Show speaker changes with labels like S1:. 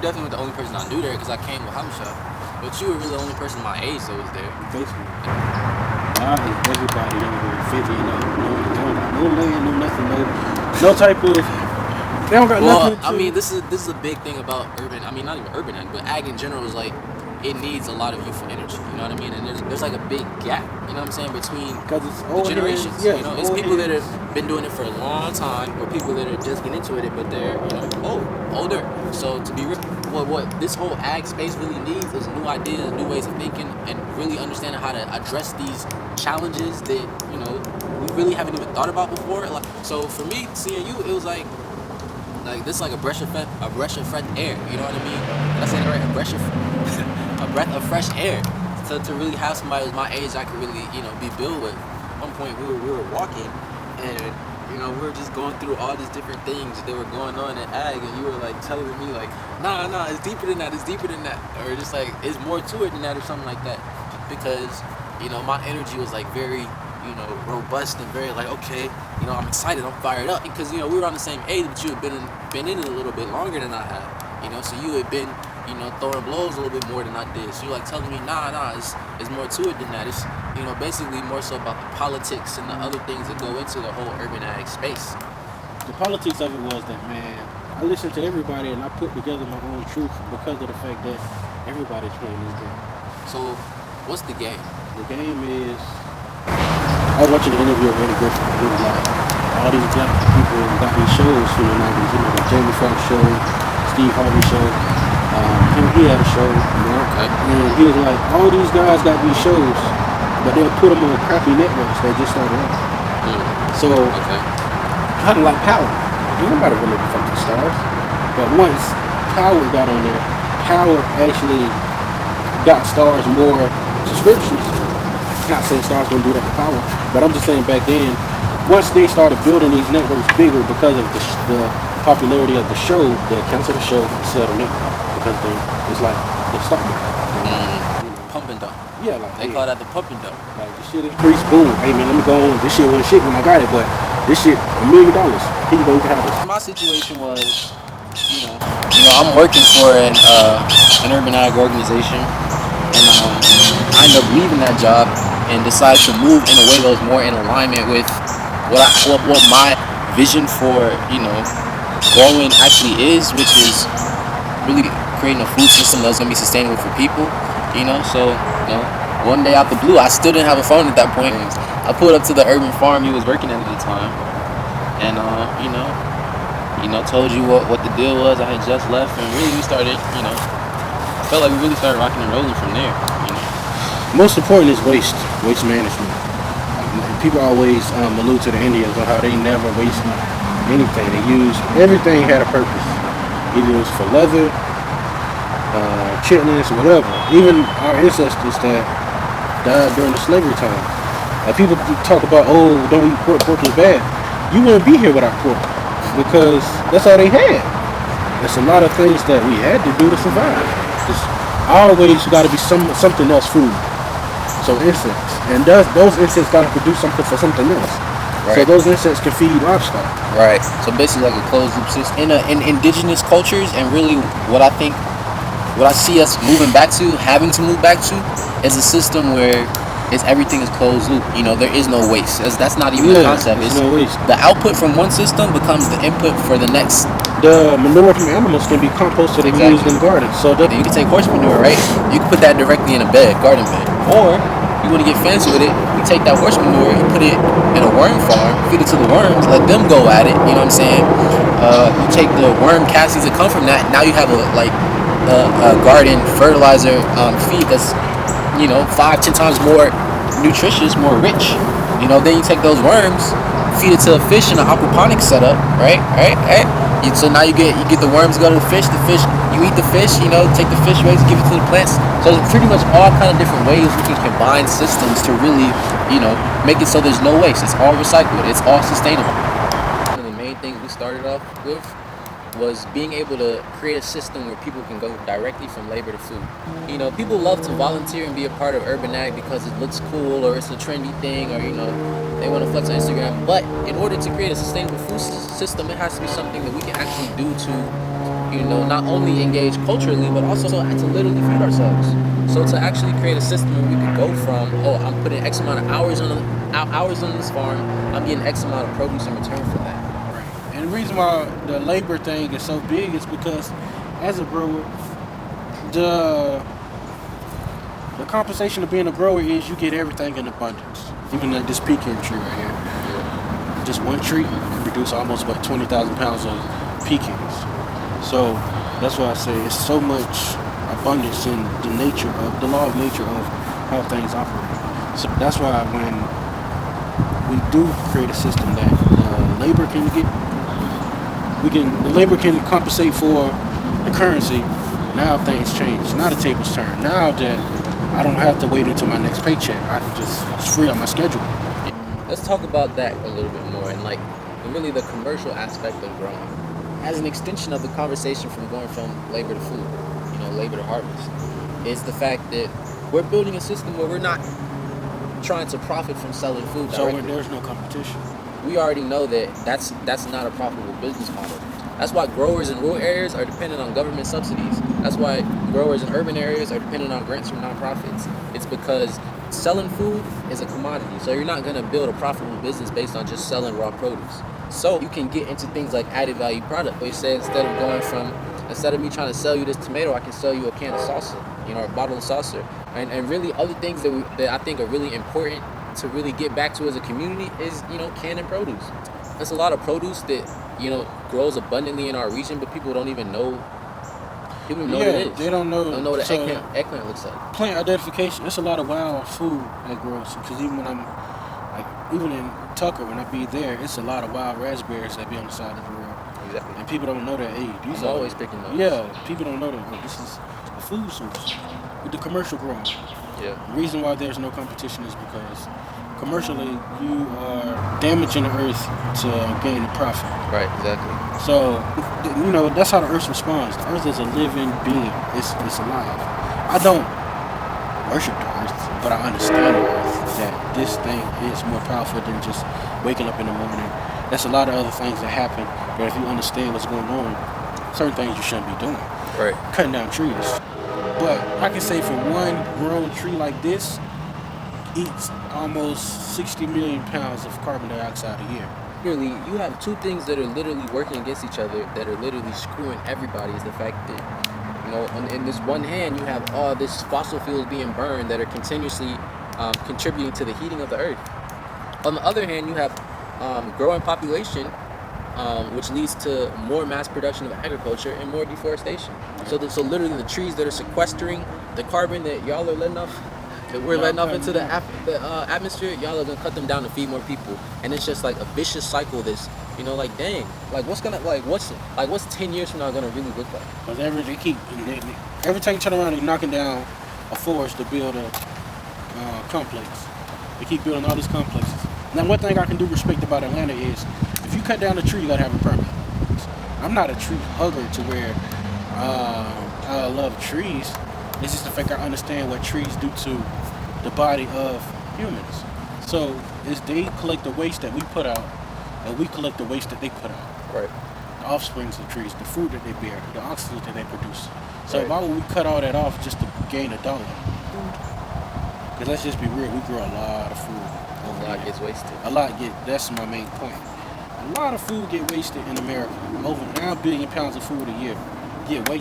S1: definitely were the only person I knew there because I came with Hamsha. But you were really the only person my age that was there.
S2: Basically. Now is everybody younger than 50 and up. No land, no nothing, no type of. They don't got nothing.
S1: I mean, this is a big thing about urban. I mean, not even urban ag, but ag in general is like it needs a lot of youthful energy. You know what I mean? And there's like a big gap. You know what I'm saying between the generations.
S2: Yeah,
S1: you know, it's people that have been doing it for a long time, or people that are just getting into it, but they're older. So to be real, what this whole ag space really needs is new ideas, new ways of thinking, and really understanding how to address these challenges that we really haven't even thought about before. Like, so for me, seeing you, it was like this is like a breath of fresh air. You know what I mean? Did I say that right? A breath of fresh air. To really have somebody who's my age I could really be built with. At one point we were walking, and we were just going through all these different things that were going on in ag, and you were like telling me like, nah, it's deeper than that, or just like it's more to it than that, or something like that. Because my energy was like very robust and very like, okay, I'm excited, I'm fired up, because we were on the same age, but you had been in it a little bit longer than I had, so you had been throwing blows a little bit more than I did. So you're like telling me, nah, it's more to it than that. It's basically more so about the politics and the other things that go into the whole urban ag space.
S2: The politics of it was that, man, I listened to everybody and I put together my own truth because of the fact that everybody's playing this game.
S1: So what's the game?
S2: The game is, I was watching an interview of Eddie Griffin. It was like all these black people got these shows from the 90s, the Jamie Foxx show, Steve Harvey show. He had a show, and he was like, all these guys got these shows, but they'll put them on crappy networks that just started out. So, kind of like Power. Nobody really fucking stars. But once Power got on there, Power actually got stars more subscriptions. Not saying stars gonna do that to Power, but I'm just saying back then, once they started building these networks bigger because of the popularity of the show, they cancel the show and sell the network. Because it's like they stop it.
S1: Pump and dump.
S2: Yeah, like
S1: they call that the pump and dump.
S2: Like this shit increased, boom. Hey man, let me go on. This shit wasn't shit when I got it, but this shit $1 million. Here you go, you can have it.
S1: My situation was, I'm working for an urban ag organization, and I ended up leaving that job and decided to move in a way that was more in alignment with what my vision for growing actually is, which is really creating a food system that's gonna be sustainable for people, So, one day out the blue, I still didn't have a phone at that point. I pulled up to the urban farm he was working at the time, and told you what the deal was. I had just left, and really we started, I felt like we really started rocking and rolling from there.
S2: Most important is waste management. People always allude to the Indians on how they never waste anything. They use everything had a purpose. Either it was for leather, chitlins, whatever. Even our ancestors that died during the slavery time. People talk about, don't eat pork, pork is bad. You wouldn't be here without pork because that's all they had. There's a lot of things that we had to do to survive. There's always got to be something else food. So insects. And those insects got to produce something for something else. Right. So those insects can feed livestock.
S1: Right. So basically like a closed loop system. In indigenous cultures, and really what I see us having to move back to, is a system where everything is closed loop. There is no waste. That's not even the concept. It's
S2: no waste.
S1: The output from one system becomes the input for the next.
S2: The manure from animals can be composted and used in gardens. So you
S1: can take horse manure, right? You can put that directly in a garden bed. Or you want to get fancy with it, you take that horse manure, you put it in a worm farm, feed it to the worms, let them go at it, you know what I'm saying? You take the worm castings that come from that, now you have a garden fertilizer feed that's 5-10 times more nutritious, more rich. Then you take those worms, feed it to a fish in an aquaponics setup, right? So now you get the worms go to the fish, you eat the fish, take the fish waste, give it to the plants. So there's pretty much all kind of different ways we can combine systems to really, make it so there's no waste. It's all recycled, it's all sustainable. One of the main things we started off with was being able to create a system where people can go directly from labor to food. People love to volunteer and be a part of urban ag because it looks cool, or it's a trendy thing, or they want to flex on Instagram. But in order to create a sustainable food system, it has to be something that we can actually do to not only engage culturally, but also to literally feed ourselves. So to actually create a system where we could go from, oh, I'm putting X amount of hours on this farm, I'm getting X amount of produce in return for that.
S2: Right. And the reason why the labor thing is so big is because as a grower, the compensation of being a grower is you get everything in abundance. Even like this pecan tree right here. Just one tree can produce almost about 20,000 pounds of pecans. So that's why I say it's so much abundance in the law of nature of how things operate. So that's why when we do create a system that the labor can compensate for the currency. Now things change. Now the tables turn. Now that I don't have to wait until my next paycheck, I can just free up my schedule.
S1: Let's talk about that a little bit more, and really the commercial aspect of growing as an extension of the conversation from going from labor to food, labor to harvest, is the fact that we're building a system where we're not trying to profit from selling food directly.
S2: So there's no competition.
S1: We already know that that's not a profitable business model. That's why growers in rural areas are dependent on government subsidies. That's why growers in urban areas are dependent on grants from nonprofits. It's because selling food is a commodity. So you're not going to build a profitable business based on just selling raw produce. So you can get into things like added value product, where you say instead of me trying to sell you this tomato, I can sell you a can of salsa, or a bottle of salsa. And really other things that I think are really important to really get back to as a community is, canning produce. There's a lot of produce that, grows abundantly in our region, but people don't even know. People don't know what it is.
S2: They don't know.
S1: Don't know what an eggplant looks like.
S2: Plant identification. There's a lot of wild food that grows. Because even in Tucker, when I be there, it's a lot of wild raspberries that be on the side of the road.
S1: Exactly.
S2: And people don't know that. Hey,
S1: I'm always picking those.
S2: Yeah, people don't know that. This is a food source. With the commercial growing.
S1: Yeah.
S2: The reason why there's no competition is because commercially you are damaging the earth to gain a profit.
S1: Right, exactly.
S2: So, that's how the earth responds. The earth is a living being. It's alive. I don't worship the earth, but I understand the earth, that this thing is more powerful than just waking up in the morning. There's a lot of other things that happen, but if you understand what's going on, certain things you shouldn't be doing.
S1: Right.
S2: Cutting down trees. But I can say for one grown tree like this, eats almost 60 million pounds of carbon dioxide a year.
S1: Really, you have two things that are literally working against each other, that are literally screwing everybody. Is the fact that, in this one hand, you have all this fossil fuels being burned that are continuously contributing to the heating of the earth. On the other hand, you have growing population, which leads to more mass production of agriculture and more deforestation. So literally the trees that are sequestering the carbon that y'all are letting off, that we're letting off into the atmosphere, y'all are gonna cut them down to feed more people, and it's just like a vicious cycle. This, dang, what's 10 years from now gonna really look like?
S2: Because every time you turn around, they're knocking down a forest to build a complex. They keep building all these complexes. Now, one thing I can do respect about Atlanta is, if you cut down a tree, you gotta have a permit. I'm not a tree hugger to where I love trees. It's just the fact I understand what trees do to the body of humans. So they collect the waste that we put out, and we collect the waste that they put out.
S1: Right.
S2: The offsprings of trees, the fruit that they bear, the oxygen that they produce. So
S1: Right.
S2: why would we cut all that off just to gain $1? Because let's just be real, we grow a lot of food.
S1: A lot gets wasted.
S2: That's my main point. A lot of food get wasted in America. Over 9 billion pounds of food a year get wasted.